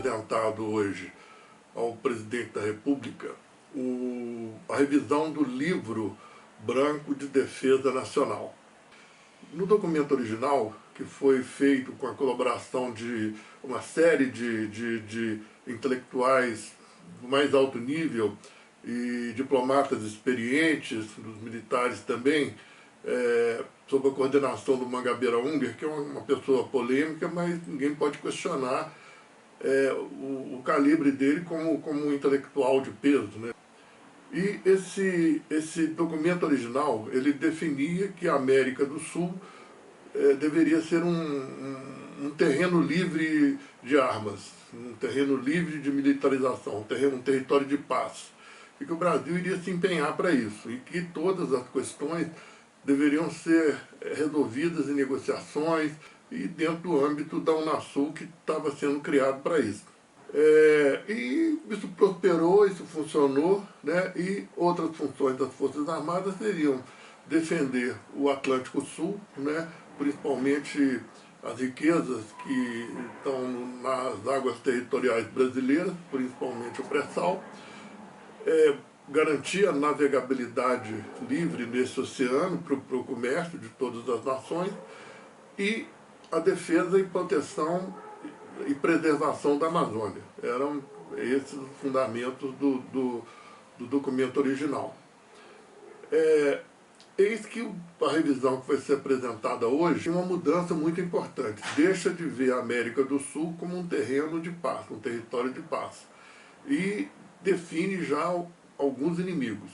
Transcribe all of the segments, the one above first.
apresentado hoje ao presidente da República a revisão do livro branco de defesa nacional. No documento original, que foi feito com a colaboração de uma série de intelectuais do mais alto nível e diplomatas experientes, dos militares também, sob a coordenação do Mangabeira Unger, que é uma pessoa polêmica, mas ninguém pode questionar o calibre dele como um intelectual de peso, né? E esse documento original, ele definia que a América do Sul deveria ser um terreno livre de armas, um terreno livre de militarização, um território de paz, e que o Brasil iria se empenhar para isso, e que todas as questões deveriam ser resolvidas em negociações e dentro do âmbito da Unasul, que estava sendo criado para isso. E isso prosperou, isso funcionou, né? E outras funções das Forças Armadas seriam defender o Atlântico Sul, né? Principalmente as riquezas que estão nas águas territoriais brasileiras, principalmente o pré-sal, garantir a navegabilidade livre nesse oceano para o comércio de todas as nações e a defesa e proteção e preservação da Amazônia. Eram esses os fundamentos do documento original. Eis que a revisão que vai ser apresentada hoje tem uma mudança muito importante. Deixa de ver a América do Sul como um terreno de paz, um território de paz. E define já alguns inimigos.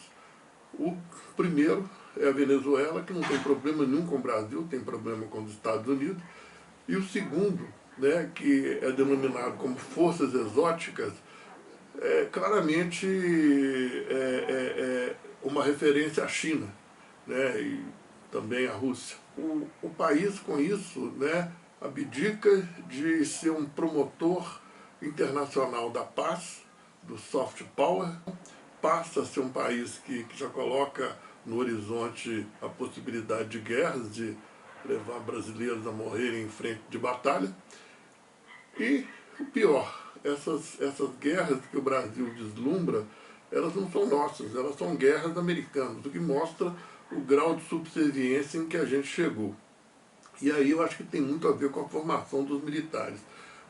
O primeiro é a Venezuela, que não tem problema nenhum com o Brasil, tem problema com os Estados Unidos. E o segundo, né, que é denominado como forças exóticas, claramente uma referência à China, né, e também à Rússia. O país, com isso, né, abdica de ser um promotor internacional da paz, do soft power, passa a ser um país que já coloca no horizonte a possibilidade de guerras, de levar brasileiros a morrerem em frente de batalha. E o pior, essas guerras que o Brasil deslumbra, elas não são nossas, elas são guerras americanas, o que mostra o grau de subserviência em que a gente chegou. E aí eu acho que tem muito a ver com a formação dos militares.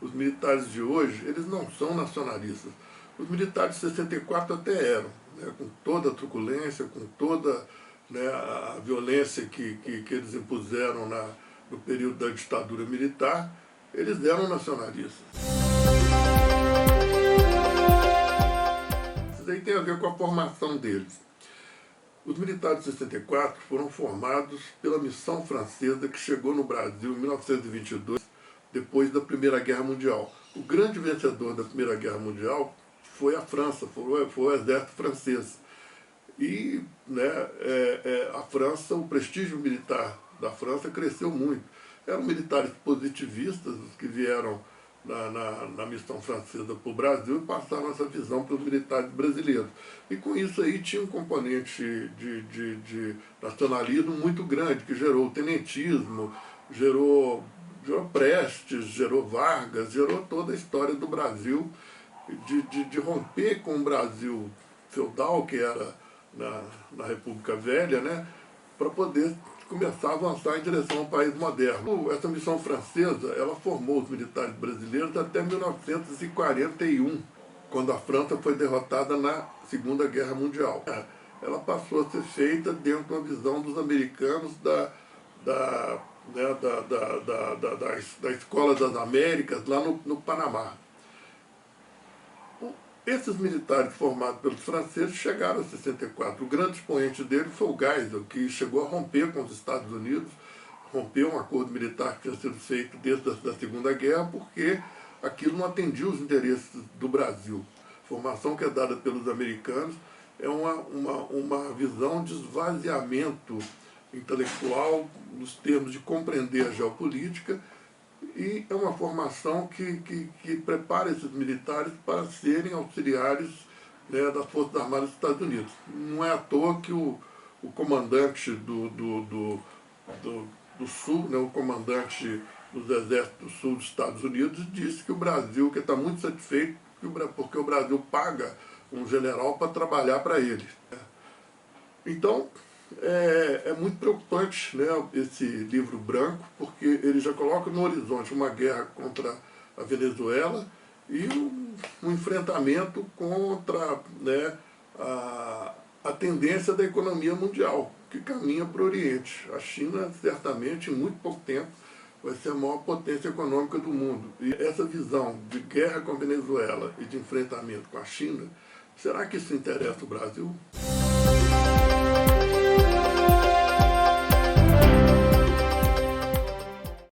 Os militares de hoje, eles não são nacionalistas. Os militares de 64 até eram, né, com toda a truculência, com toda, né, a violência que eles impuseram no período da ditadura militar, eles eram nacionalistas. Isso aí tem a ver com a formação deles. Os militares de 64 foram formados pela missão francesa que chegou no Brasil em 1922, depois da Primeira Guerra Mundial. O grande vencedor da Primeira Guerra Mundial foi a França, foi o exército francês. E, né, a França, o prestígio militar da França cresceu muito. Eram militares positivistas, os que vieram na missão francesa para o Brasil e passaram essa visão para os militares brasileiros. E com isso aí tinha um componente de nacionalismo muito grande, que gerou o tenentismo, gerou Prestes, gerou Vargas, gerou toda a história do Brasil, de romper com o Brasil feudal, que era na República Velha, né, para poder começar a avançar em direção ao país moderno. Essa missão francesa, ela formou os militares brasileiros até 1941, quando a França foi derrotada na Segunda Guerra Mundial. Ela passou a ser feita dentro de uma visão dos americanos da Escola das Américas, lá no Panamá. Esses militares formados pelos franceses chegaram a 64. O grande expoente dele foi o Geisel, que chegou a romper com os Estados Unidos, rompeu um acordo militar que tinha sido feito desde a Segunda Guerra, porque aquilo não atendia os interesses do Brasil. A formação que é dada pelos americanos é uma visão de esvaziamento intelectual nos termos de compreender a geopolítica, e é uma formação que prepara esses militares para serem auxiliares, né, das Forças Armadas dos Estados Unidos. Não é à toa que o comandante do Sul, né, o comandante dos Exércitos do Sul dos Estados Unidos e disse que o Brasil, que está muito satisfeito, porque o Brasil paga um general para trabalhar para ele. Então, é muito preocupante, né, esse livro branco, porque ele já coloca no horizonte uma guerra contra a Venezuela e um enfrentamento contra, né, a tendência da economia mundial, que caminha para o Oriente. A China, certamente, em muito pouco tempo, vai ser a maior potência econômica do mundo. E essa visão de guerra com a Venezuela e de enfrentamento com a China, será que isso interessa o Brasil?